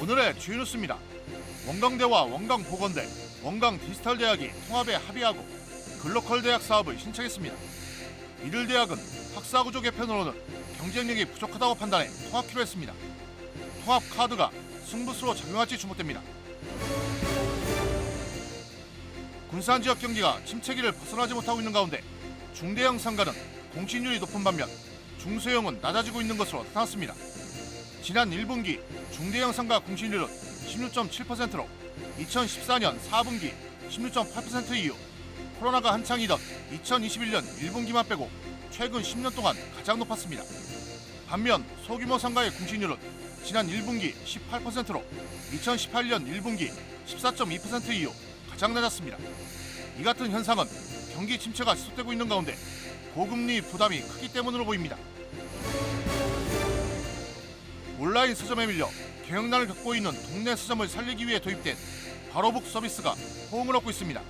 오늘의 주요 뉴스입니다. 원광대와 원광보건대, 원광디지털대학이 통합에 합의하고 글로컬 대학 사업을 신청했습니다. 이들 대학은 학사구조 개편으로는 경쟁력이 부족하다고 판단해 통합키로 했습니다. 통합 카드가 승부수로 작용할지 주목됩니다. 군산 지역 경기가 침체기를 벗어나지 못하고 있는 가운데 중대형 상가는 공시률이 높은 반면 중소형은 낮아지고 있는 것으로 나타났습니다. 지난 1분기 중대형 상가 공시률은 16.7%로 2014년 4분기 16.8% 이후 코로나가 한창이던 2021년 1분기만 빼고 최근 10년 동안 가장 높았습니다. 반면 소규모 상가의 공시률은 지난 1분기 18%로 2018년 1분기 14.2% 이후 가장 낮았습니다. 이 같은 현상은 경기 침체가 지속되고 있는 가운데 고금리 부담이 크기 때문으로 보입니다. 온라인 서점에 밀려 경영난을 겪고 있는 동네 서점을 살리기 위해 도입된 바로북 서비스가 호응을 얻고 있습니다.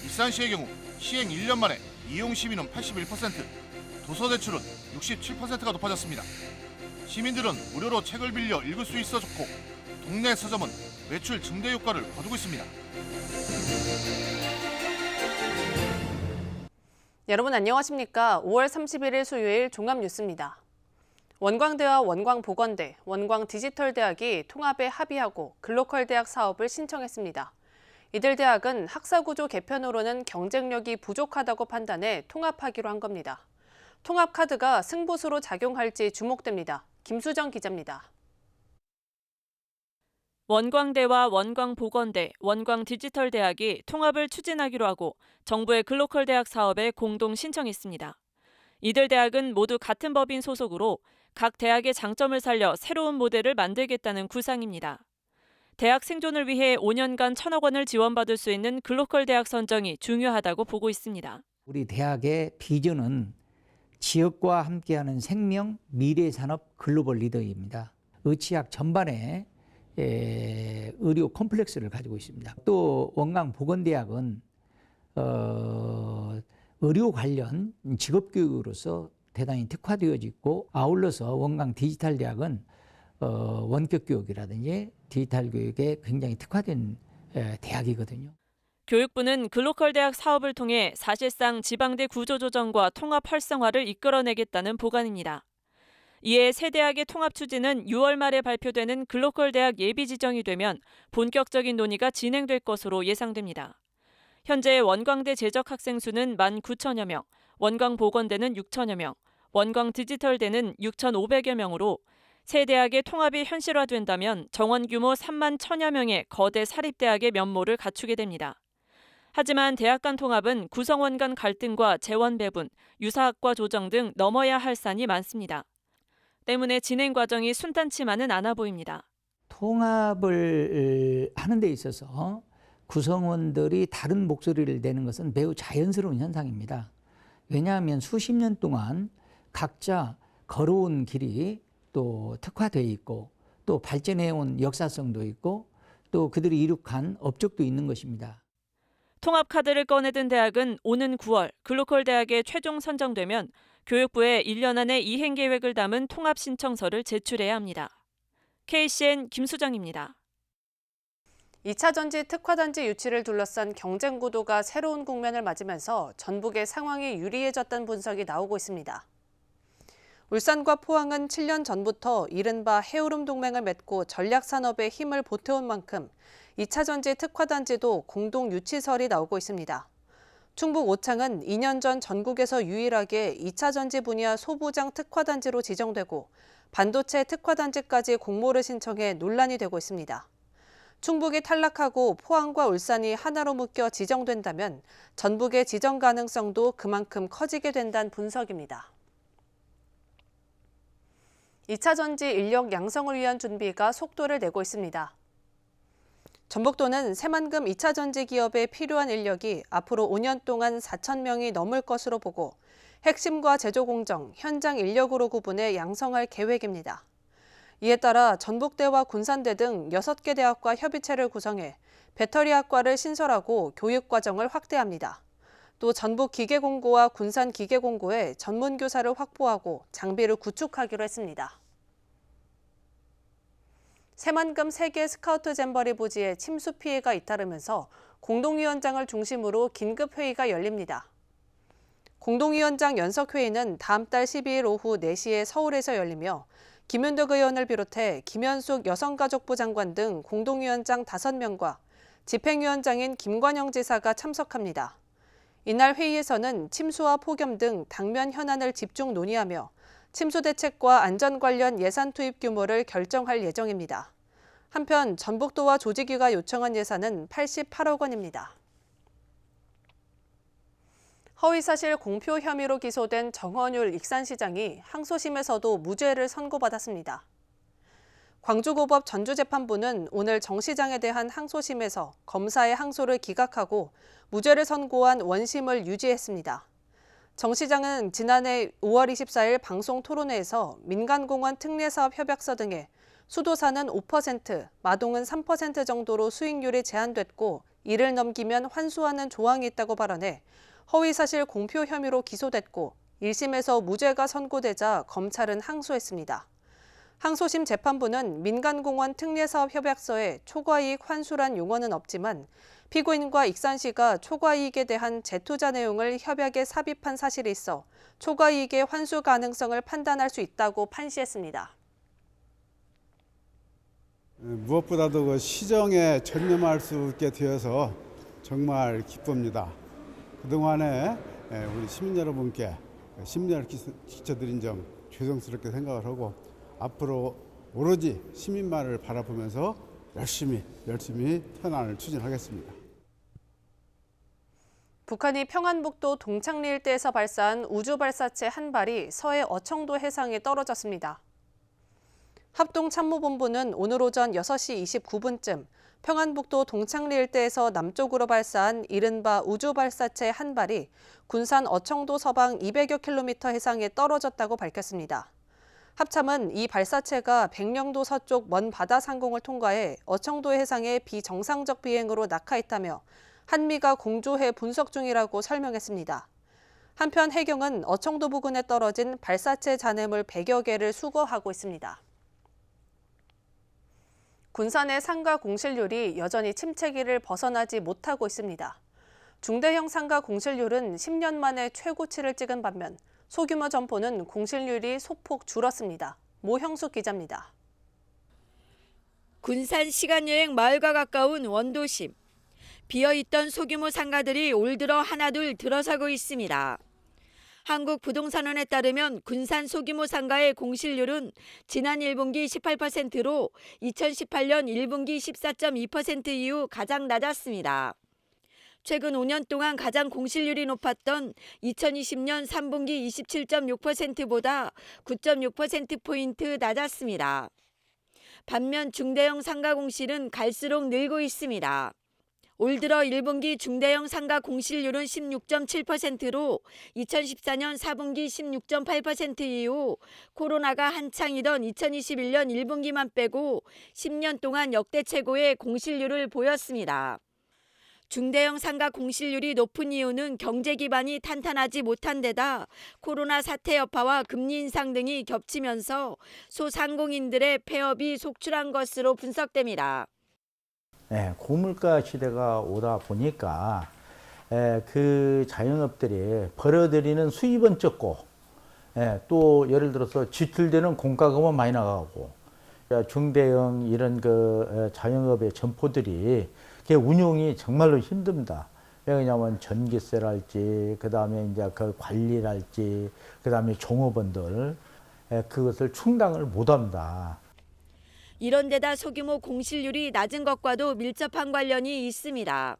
일산시의 경우 시행 1년 만에 이용 시민은 81%, 도서 대출은 67%가 높아졌습니다. 시민들은 무료로 책을 빌려 읽을 수 있어 좋고 동네 서점은 매출 증대 효과를 거두고 있습니다. 여러분 안녕하십니까? 5월 31일 수요일 종합뉴스입니다. 원광대와 원광보건대, 원광디지털대학이 통합에 합의하고 글로컬 대학 사업을 신청했습니다. 이들 대학은 학사구조 개편으로는 경쟁력이 부족하다고 판단해 통합하기로 한 겁니다. 통합 카드가 승부수로 작용할지 주목됩니다. 김수정 기자입니다. 원광대와 원광보건대, 원광디지털대학이 통합을 추진하기로 하고 정부의 글로컬 대학 사업에 공동 신청했습니다. 이들 대학은 모두 같은 법인 소속으로 각 대학의 장점을 살려 새로운 모델을 만들겠다는 구상입니다. 대학 생존을 위해 5년간 1,000억 원을 지원받을 수 있는 글로컬 대학 선정이 중요하다고 보고 있습니다. 우리 대학의 비전은 지역과 함께하는 생명, 미래산업 글로벌 리더입니다. 의치학 전반에 의료 컴플렉스를 가지고 있습니다. 또 원광보건대학은 의료 관련 직업교육으로서 대단히 특화되어져 있고, 아울러서 원광디지털대학은 원격 교육이라든지 디지털 교육에 굉장히 특화된 대학이거든요. 교육부는 글로컬 대학 사업을 통해 사실상 지방대 구조조정과 통합 활성화를 이끌어내겠다는 보관입니다. 이에 세 대학의 통합 추진은 6월 말에 발표되는 글로컬 대학 예비 지정이 되면 본격적인 논의가 진행될 것으로 예상됩니다. 현재 원광대 재적 학생 수는 19,000여 명, 원광보건대는 6,000여 명, 원광디지털대는 6,500여 명으로 세 대학의 통합이 현실화된다면 정원 규모 31,000여 명의 거대 사립대학의 면모를 갖추게 됩니다. 하지만 대학 간 통합은 구성원 간 갈등과 재원 배분, 유사학과 조정 등 넘어야 할 산이 많습니다. 때문에 진행 과정이 순탄치만은 않아 보입니다. 통합을 하는 데 있어서 구성원들이 다른 목소리를 내는 것은 매우 자연스러운 현상입니다. 왜냐하면 수십 년 동안 각자 걸어온 길이 또 특화되어 있고, 또 발전해온 역사성도 있고, 또 그들이 이룩한 업적도 있는 것입니다. 통합 카드를 꺼내든 대학은 오는 9월 글로컬 대학에 최종 선정되면 교육부에 1년 안에 이행 계획을 담은 통합 신청서를 제출해야 합니다. KCN 김수정입니다. 2차 전지 특화단지 유치를 둘러싼 경쟁 구도가 새로운 국면을 맞으면서 전북의 상황이 유리해졌다는 분석이 나오고 있습니다. 울산과 포항은 7년 전부터 이른바 해오름 동맹을 맺고 전략산업에 힘을 보태온 만큼 2차 전지 특화단지도 공동 유치설이 나오고 있습니다. 충북 오창은 2년 전 전국에서 유일하게 2차 전지 분야 소부장 특화단지로 지정되고 반도체 특화단지까지 공모를 신청해 논란이 되고 있습니다. 충북이 탈락하고 포항과 울산이 하나로 묶여 지정된다면 전북의 지정 가능성도 그만큼 커지게 된다는 분석입니다. 2차 전지 인력 양성을 위한 준비가 속도를 내고 있습니다. 전북도는 새만금 2차 전지 기업에 필요한 인력이 앞으로 5년 동안 4,000명이 넘을 것으로 보고 핵심과 제조 공정, 현장 인력으로 구분해 양성할 계획입니다. 이에 따라 전북대와 군산대 등 6개 대학과 협의체를 구성해 배터리학과를 신설하고 교육과정을 확대합니다. 또 전북기계공고와 군산기계공고에 전문교사를 확보하고 장비를 구축하기로 했습니다. 새만금 세계 스카우트 잼버리 부지에 침수 피해가 잇따르면서 공동위원장을 중심으로 긴급회의가 열립니다. 공동위원장 연석회의는 다음 달 12일 오후 4시에 서울에서 열리며 김윤득 의원을 비롯해 김현숙 여성가족부 장관 등 공동위원장 5명과 집행위원장인 김관영 지사가 참석합니다. 이날 회의에서는 침수와 폭염 등 당면 현안을 집중 논의하며 침수 대책과 안전 관련 예산 투입 규모를 결정할 예정입니다. 한편 전북도와 조직위가 요청한 예산은 88억 원입니다. 허위사실 공표 혐의로 기소된 정헌율 익산시장이 항소심에서도 무죄를 선고받았습니다. 광주고법 전주재판부는 오늘 정 시장에 대한 항소심에서 검사의 항소를 기각하고 무죄를 선고한 원심을 유지했습니다. 정 시장은 지난해 5월 24일 방송 토론회에서 민간공원 특례사업 협약서 등에 수도사는 5%, 마동은 3% 정도로 수익률이 제한됐고 이를 넘기면 환수하는 조항이 있다고 발언해 허위사실 공표 혐의로 기소됐고 1심에서 무죄가 선고되자 검찰은 항소했습니다. 항소심 재판부는 민간공원 특례사업 협약서에 초과이익 환수란 용어는 없지만 피고인과 익산시가 초과이익에 대한 재투자 내용을 협약에 삽입한 사실이 있어 초과이익의 환수 가능성을 판단할 수 있다고 판시했습니다. 무엇보다도 그 시정에 전념할 수 있게 되어서 정말 기쁩니다. 그동안에 우리 시민 여러분께 심려를 끼쳐드린 점 죄송스럽게 생각을 하고 앞으로 오로지 시민만을 바라보면서 열심히 현안을 추진하겠습니다. 북한이 평안북도 동창리 일대에서 발사한 우주발사체 한 발이 서해 어청도 해상에 떨어졌습니다. 합동참모본부는 오늘 오전 6시 29분쯤 평안북도 동창리 일대에서 남쪽으로 발사한 이른바 우주발사체 한 발이 군산 어청도 서방 200여 킬로미터 해상에 떨어졌다고 밝혔습니다. 합참은 이 발사체가 백령도 서쪽 먼 바다 상공을 통과해 어청도 해상에 비정상적 비행으로 낙하했다며 한미가 공조해 분석 중이라고 설명했습니다. 한편 해경은 어청도 부근에 떨어진 발사체 잔해물 100여 개를 수거하고 있습니다. 군산의 상가 공실률이 여전히 침체기를 벗어나지 못하고 있습니다. 중대형 상가 공실률은 10년 만에 최고치를 찍은 반면 소규모 점포는 공실률이 소폭 줄었습니다. 모형숙 기자입니다. 군산 시간여행 마을과 가까운 원도심. 비어있던 소규모 상가들이 올 들어 하나둘 들어서고 있습니다. 한국부동산원에 따르면 군산 소규모 상가의 공실률은 지난 1분기 18%로 2018년 1분기 14.2% 이후 가장 낮았습니다. 최근 5년 동안 가장 공실률이 높았던 2020년 3분기 27.6%보다 9.6%포인트 낮았습니다. 반면 중대형 상가 공실은 갈수록 늘고 있습니다. 올 들어 1분기 중대형 상가 공실률은 16.7%로 2014년 4분기 16.8% 이후 코로나가 한창이던 2021년 1분기만 빼고 10년 동안 역대 최고의 공실률을 보였습니다. 중대형 상가 공실률이 높은 이유는 경제 기반이 탄탄하지 못한 데다 코로나 사태 여파와 금리 인상 등이 겹치면서 소상공인들의 폐업이 속출한 것으로 분석됩니다. 고물가 시대가 오다 보니까 그 자영업들이 벌어들이는 수입은 적고 또 예를 들어서 지출되는 공과금은 많이 나가고 중대형 이런 그 자영업의 점포들이 운용이 정말로 힘듭니다. 왜냐하면 전기세랄지 그다음에 이제 그 관리랄지 그다음에 종업원들 그것을 충당을 못합니다. 이런 데다 소규모 공실률이 낮은 것과도 밀접한 관련이 있습니다.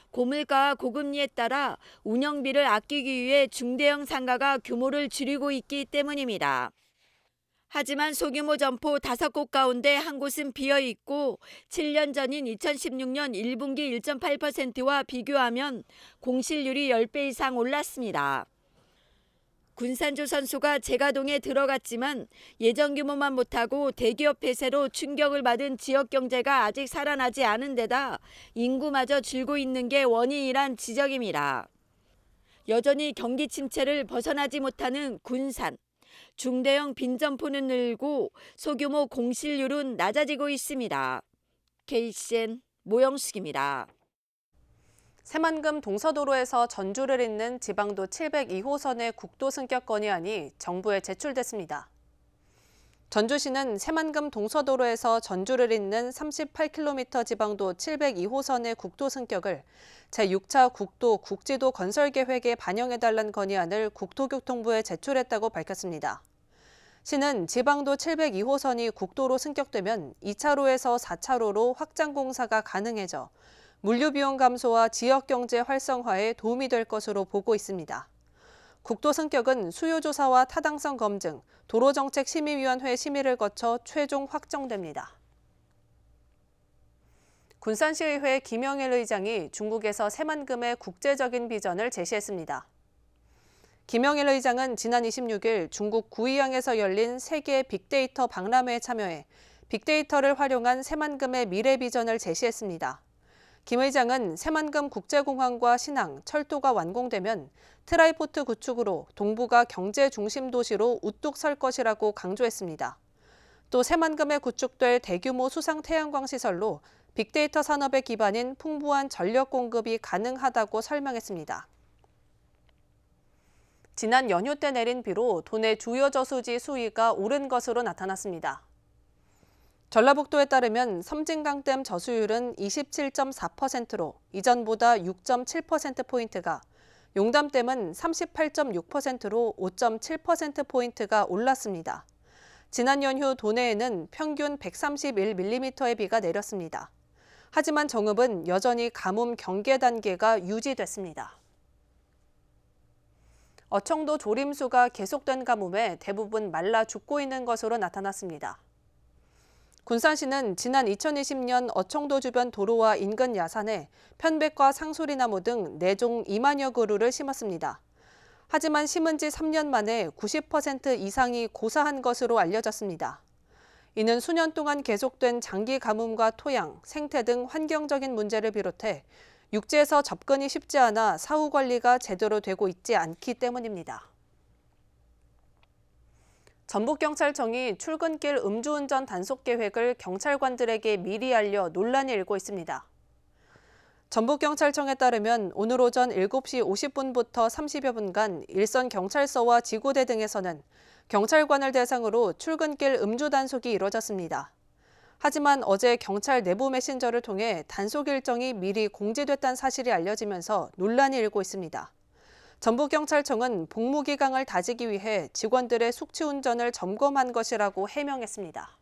고물가와 고금리에 따라 운영비를 아끼기 위해 중대형 상가가 규모를 줄이고 있기 때문입니다. 하지만 소규모 점포 5곳 가운데 한 곳은 비어있고 7년 전인 2016년 1분기 1.8%와 비교하면 공실률이 10배 이상 올랐습니다. 군산조선소가 재가동에 들어갔지만 예전 규모만 못하고 대기업 폐쇄로 충격을 받은 지역 경제가 아직 살아나지 않은 데다 인구마저 줄고 있는 게 원인이란 지적입니다. 여전히 경기 침체를 벗어나지 못하는 군산. 중대형 빈점포는 늘고 소규모 공실률은 낮아지고 있습니다. KCN 모영숙입니다. 새만금 동서도로에서 전주를 잇는 지방도 702호선의 국도 승격 건의안이 정부에 제출됐습니다. 전주시는 새만금 동서도로에서 전주를 잇는 38km 지방도 702호선의 국도 승격을 제6차 국도 국지도 건설 계획에 반영해달라는 건의안을 국토교통부에 제출했다고 밝혔습니다. 시는 지방도 702호선이 국도로 승격되면 2차로에서 4차로로 확장 공사가 가능해져 물류 비용 감소와 지역 경제 활성화에 도움이 될 것으로 보고 있습니다. 국도 승격은 수요조사와 타당성 검증, 도로정책심의위원회 심의를 거쳐 최종 확정됩니다. 군산시의회 김영일 의장이 중국에서 새만금의 국제적인 비전을 제시했습니다. 김영일 의장은 지난 26일 중국 구이양에서 열린 세계 빅데이터 박람회에 참여해 빅데이터를 활용한 새만금의 미래 비전을 제시했습니다. 김 의장은 새만금 국제공항과 신항, 철도가 완공되면 트라이포트 구축으로 동부가 경제 중심 도시로 우뚝 설 것이라고 강조했습니다. 또 새만금에 구축될 대규모 수상 태양광 시설로 빅데이터 산업의 기반인 풍부한 전력 공급이 가능하다고 설명했습니다. 지난 연휴 때 내린 비로 도내 주요 저수지 수위가 오른 것으로 나타났습니다. 전라북도에 따르면 섬진강댐 저수율은 27.4%로 이전보다 6.7%포인트가, 용담댐은 38.6%로 5.7%포인트가 올랐습니다. 지난 연휴 도내에는 평균 131mm의 비가 내렸습니다. 하지만 정읍은 여전히 가뭄 경계 단계가 유지됐습니다. 어청도 조림수가 계속된 가뭄에 대부분 말라 죽고 있는 것으로 나타났습니다. 군산시는 지난 2020년 어청도 주변 도로와 인근 야산에 편백과 상수리나무 등 4종 2만여 그루를 심었습니다. 하지만 심은 지 3년 만에 90% 이상이 고사한 것으로 알려졌습니다. 이는 수년 동안 계속된 장기 가뭄과 토양, 생태 등 환경적인 문제를 비롯해 육지에서 접근이 쉽지 않아 사후 관리가 제대로 되고 있지 않기 때문입니다. 전북경찰청이 출근길 음주운전 단속 계획을 경찰관들에게 미리 알려 논란이 일고 있습니다. 전북경찰청에 따르면 오늘 오전 7시 50분부터 30여 분간 일선 경찰서와 지구대 등에서는 경찰관을 대상으로 출근길 음주 단속이 이뤄졌습니다. 하지만 어제 경찰 내부 메신저를 통해 단속 일정이 미리 공지됐다는 사실이 알려지면서 논란이 일고 있습니다. 전북경찰청은 복무기강을 다지기 위해 직원들의 숙취운전을 점검한 것이라고 해명했습니다.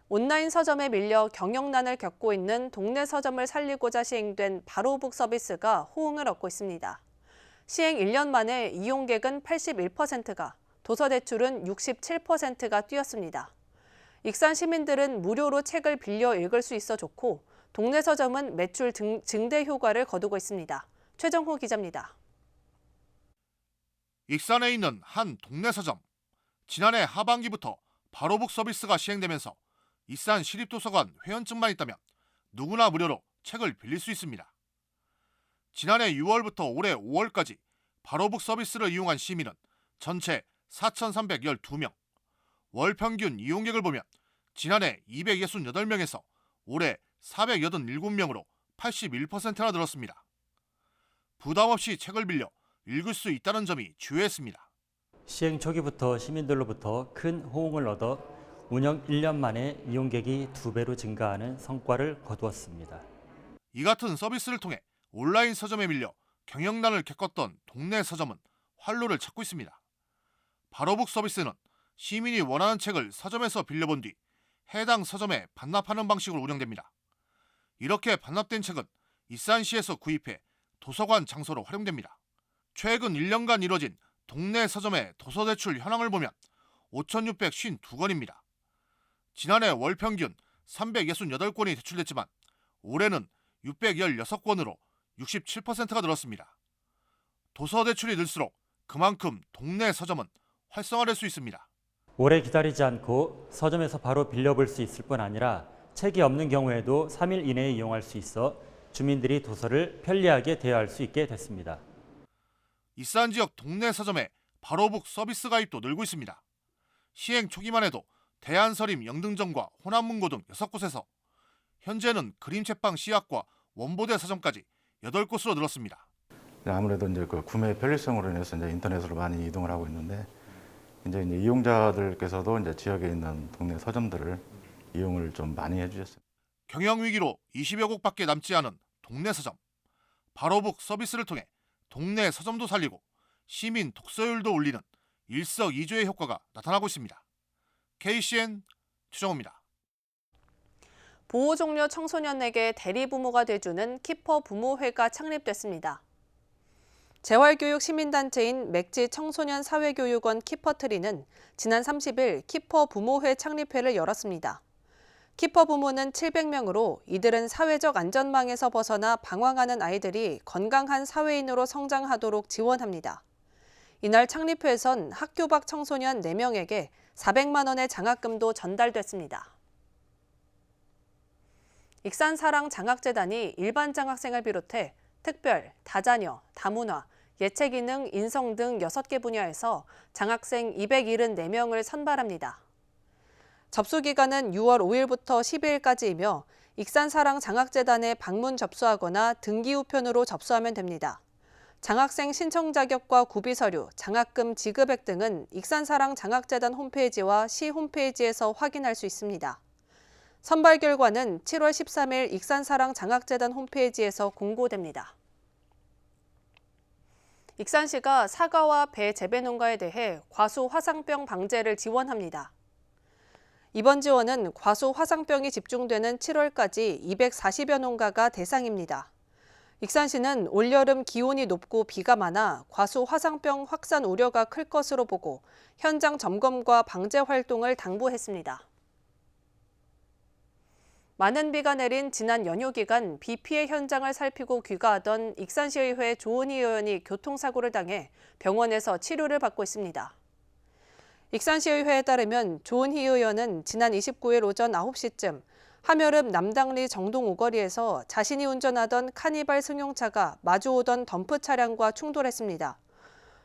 온라인 서점에 밀려 경영난을 겪고 있는 동네 서점을 살리고자 시행된 바로북 서비스가 호응을 얻고 있습니다. 시행 1년 만에 이용객은 81%가, 도서대출은 67%가 뛰었습니다. 익산 시민들은 무료로 책을 빌려 읽을 수 있어 좋고 동네 서점은 매출 증대 효과를 거두고 있습니다. 최정호 기자입니다. 익산에 있는 한 동네 서점. 지난해 하반기부터 바로북 서비스가 시행되면서 익산 시립도서관 회원증만 있다면 누구나 무료로 책을 빌릴 수 있습니다. 지난해 6월부터 올해 5월까지 바로북 서비스를 이용한 시민은 전체 4,312명. 월 평균 이용객을 보면 지난해 268명에서 올해 487명으로 81%나 늘었습니다. 부담 없이 책을 빌려 읽을 수 있다는 점이 주요했습니다. 시행 초기부터 시민들로부터 큰 호응을 얻어 운영 1년 만에 이용객이 2배로 증가하는 성과를 거두었습니다. 이 같은 서비스를 통해 온라인 서점에 밀려 경영난을 겪었던 동네 서점은 활로를 찾고 있습니다. 바로북 서비스는 시민이 원하는 책을 서점에서 빌려본 뒤 해당 서점에 반납하는 방식으로 운영됩니다. 이렇게 반납된 책은 익산시에서 구입해 도서관 장소로 활용됩니다. 최근 1년간 이뤄진 동네 서점의 도서대출 현황을 보면 5,652건입니다. 지난해 월 평균 368건이 대출됐지만 올해는 616건으로 67%가 늘었습니다. 도서대출이 늘수록 그만큼 동네 서점은 활성화될 수 있습니다. 오래 기다리지 않고 서점에서 바로 빌려볼 수 있을 뿐 아니라 책이 없는 경우에도 3일 이내에 이용할 수 있어 주민들이 도서를 편리하게 대여할 수 있게 됐습니다. 익산 지역 동네 서점에 바로북 서비스 가입도 늘고 있습니다. 시행 초기만 해도 대한서림 영등점과 호남문고 등 6곳에서 현재는 그림책방 시약과 원보대 서점까지 8곳으로 늘었습니다. 아무래도 이제 그 구매 편리성으로 인해서 이제 인터넷으로 많이 이동을 하고 있는데 이제 이용자들께서도 이제 지역에 있는 동네 서점들을 이용을 좀 많이 해주셨어요. 경영 위기로 20여 곳밖에 남지 않은 동네 서점. 바로북 서비스를 통해 동네 서점도 살리고 시민 독서율도 올리는 일석이조의 효과가 나타나고 있습니다. KCN 최정호입니다. 보호 종료 청소년에게 대리부모가 돼주는 키퍼 부모회가 창립됐습니다. 재활교육 시민단체인 맥지 청소년 사회교육원 키퍼트리는 지난 30일 키퍼 부모회 창립회를 열었습니다. 키퍼 부모는 700명으로 이들은 사회적 안전망에서 벗어나 방황하는 아이들이 건강한 사회인으로 성장하도록 지원합니다. 이날 창립회에선 학교 밖 청소년 4명에게 400만 원의 장학금도 전달됐습니다. 익산사랑 장학재단이 일반 장학생을 비롯해 특별, 다자녀, 다문화, 예체기능, 인성 등 6개 분야에서 장학생 274명을 선발합니다. 접수 기간은 6월 5일부터 12일까지이며 익산사랑 장학재단에 방문 접수하거나 등기 우편으로 접수하면 됩니다. 장학생 신청 자격과 구비 서류, 장학금 지급액 등은 익산사랑 장학재단 홈페이지와 시 홈페이지에서 확인할 수 있습니다. 선발 결과는 7월 13일 익산사랑 장학재단 홈페이지에서 공고됩니다. 익산시가 사과와 배 재배 농가에 대해 과수 화상병 방제를 지원합니다. 이번 지원은 과수 화상병이 집중되는 7월까지 240여 농가가 대상입니다. 익산시는 올여름 기온이 높고 비가 많아 과수 화상병 확산 우려가 클 것으로 보고 현장 점검과 방제 활동을 당부했습니다. 많은 비가 내린 지난 연휴 기간 비 피해 현장을 살피고 귀가하던 익산시의회 조은희 의원이 교통사고를 당해 병원에서 치료를 받고 있습니다. 익산시의회에 따르면 조은희 의원은 지난 29일 오전 9시쯤 하멸읍 남당리 정동 오거리에서 자신이 운전하던 카니발 승용차가 마주오던 덤프 차량과 충돌했습니다.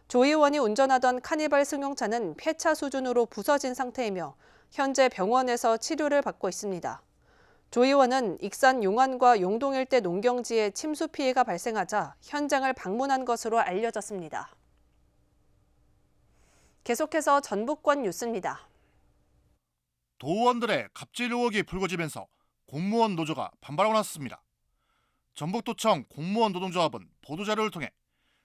조 의원이 운전하던 카니발 승용차는 폐차 수준으로 부서진 상태이며 현재 병원에서 치료를 받고 있습니다. 조 의원은 익산 용안과 용동 일대 농경지에 침수 피해가 발생하자 현장을 방문한 것으로 알려졌습니다. 계속해서 전북권 뉴스입니다. 도의원들의 갑질 의혹이 불거지면서 공무원 노조가 반발하고 나섰습니다. 전북도청 공무원 노동조합은 보도자료를 통해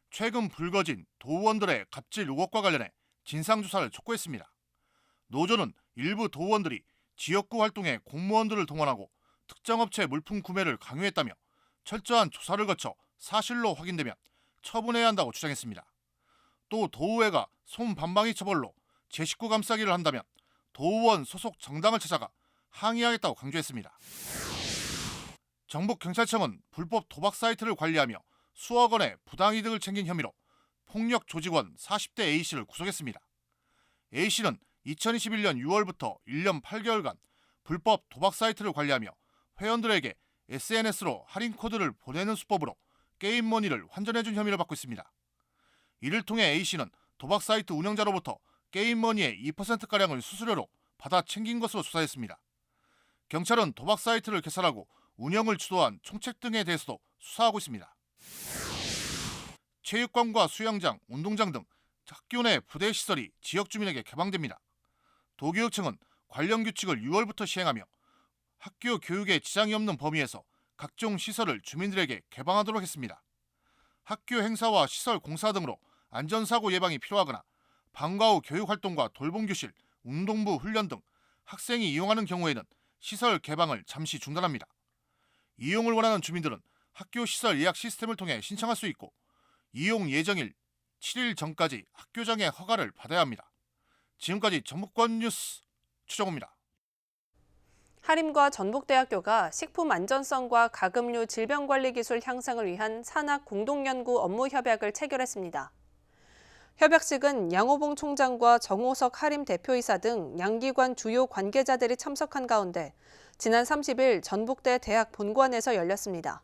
최근 불거진 도의원들의 갑질 의혹과 관련해 진상조사를 촉구했습니다. 노조는 일부 도의원들이 지역구 활동에 공무원들을 동원하고 특정 업체 물품 구매를 강요했다며 철저한 조사를 거쳐 사실로 확인되면 처분해야 한다고 주장했습니다. 또 도의회가 손반방위 처벌로 제19 감싸기를 한다면 도의원 소속 정당을 찾아가 항의하겠다고 강조했습니다. 정북경찰청은 불법 도박 사이트를 관리하며 수억 원의 부당이득을 챙긴 혐의로 폭력 조직원 40대 A씨를 구속했습니다. A씨는 2021년 6월부터 1년 8개월간 불법 도박 사이트를 관리하며 회원들에게 SNS로 할인 코드를 보내는 수법으로 게임 머니를 환전해준 혐의를 받고 있습니다. 이를 통해 A씨는 도박 사이트 운영자로부터 게임 머니의 2%가량을 수수료로 받아 챙긴 것으로 조사했습니다. 경찰은 도박 사이트를 개설하고 운영을 주도한 총책 등에 대해서도 수사하고 있습니다. 체육관과 수영장, 운동장 등 학교 내 부대 시설이 지역 주민에게 개방됩니다. 도교육청은 관련 규칙을 6월부터 시행하며 학교 교육에 지장이 없는 범위에서 각종 시설을 주민들에게 개방하도록 했습니다. 학교 행사와 시설 공사 등으로 안전사고 예방이 필요하거나 방과 후 교육활동과 돌봄교실, 운동부 훈련 등 학생이 이용하는 경우에는 시설 개방을 잠시 중단합니다. 이용을 원하는 주민들은 학교 시설 예약 시스템을 통해 신청할 수 있고 이용 예정일 7일 전까지 학교장의 허가를 받아야 합니다. 지금까지 전북권 뉴스 최정호입니다. 한림과 전북대학교가 식품 안전성과 가금류 질병관리 기술 향상을 위한 산학 공동연구 업무 협약을 체결했습니다. 협약식은 양호봉 총장과 정호석 한림 대표이사 등 양기관 주요 관계자들이 참석한 가운데 지난 30일 전북대 대학 본관에서 열렸습니다.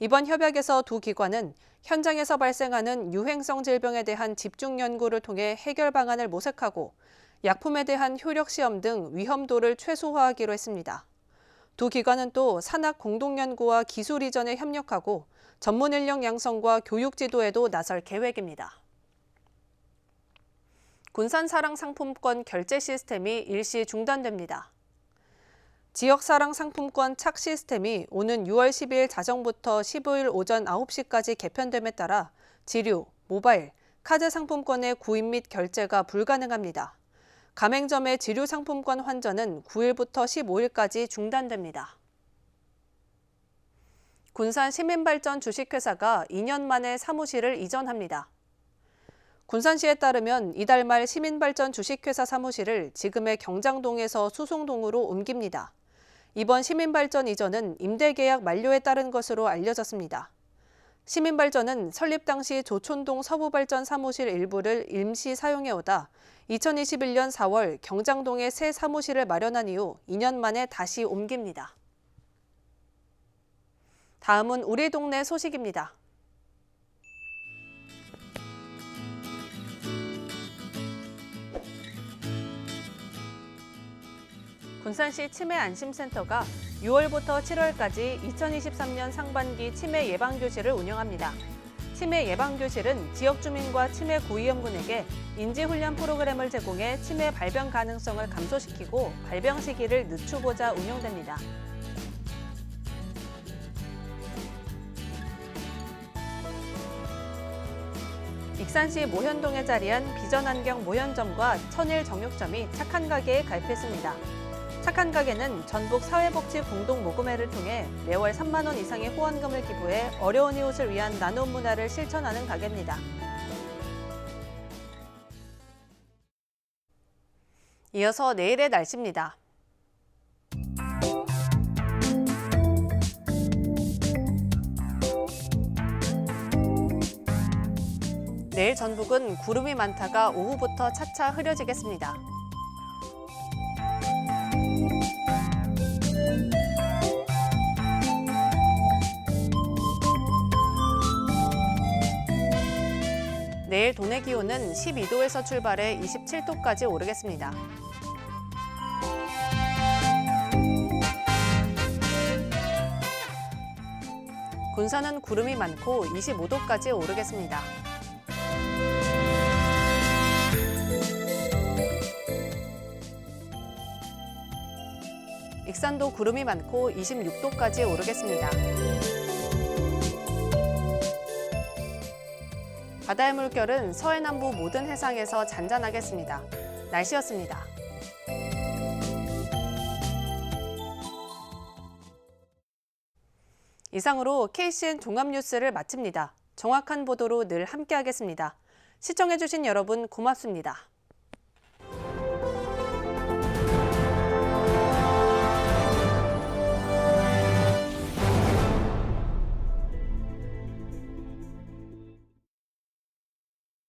이번 협약에서 두 기관은 현장에서 발생하는 유행성 질병에 대한 집중 연구를 통해 해결 방안을 모색하고 약품에 대한 효력 시험 등 위험도를 최소화하기로 했습니다. 두 기관은 또 산학 공동연구와 기술 이전에 협력하고 전문 인력 양성과 교육 지도에도 나설 계획입니다. 군산사랑 상품권 결제 시스템이 일시 중단됩니다. 지역사랑 상품권 착 시스템이 오는 6월 12일 자정부터 15일 오전 9시까지 개편됨에 따라 지류, 모바일, 카드 상품권의 구입 및 결제가 불가능합니다. 가맹점의 지류 상품권 환전은 9일부터 15일까지 중단됩니다. 군산 시민발전 주식회사가 2년 만에 사무실을 이전합니다. 군산시에 따르면 이달 말 시민발전 주식회사 사무실을 지금의 경장동에서 수송동으로 옮깁니다. 이번 시민발전 이전은 임대계약 만료에 따른 것으로 알려졌습니다. 시민발전은 설립 당시 조촌동 서부발전 사무실 일부를 임시 사용해오다 2021년 4월 경장동에 새 사무실을 마련한 이후 2년 만에 다시 옮깁니다. 다음은 우리 동네 소식입니다. 군산시 치매안심센터가 6월부터 7월까지 2023년 상반기 치매 예방교실을 운영합니다. 치매 예방교실은 지역 주민과 치매 고위험군에게 인지훈련 프로그램을 제공해 치매 발병 가능성을 감소시키고 발병 시기를 늦추고자 운영됩니다. 익산시 모현동에 자리한 비전환경 모현점과 천일 정육점이 착한 가게에 가입했습니다. 착한 가게는 전북 사회복지 공동모금회를 통해 매월 3만 원 이상의 후원금을 기부해 어려운 이웃을 위한 나눔 문화를 실천하는 가게입니다. 이어서 내일의 날씨입니다. 내일 전북은 구름이 많다가 오후부터 차차 흐려지겠습니다. 내일 도내 기온은 12도에서 출발해 27도까지 오르겠습니다. 군산은 구름이 많고 25도까지 오르겠습니다. 익산도 구름이 많고 26도까지 오르겠습니다. 바다의 물결은 서해남부 모든 해상에서 잔잔하겠습니다. 날씨였습니다. 이상으로 KCN 종합뉴스를 마칩니다. 정확한 보도로 늘 함께하겠습니다. 시청해주신 여러분 고맙습니다.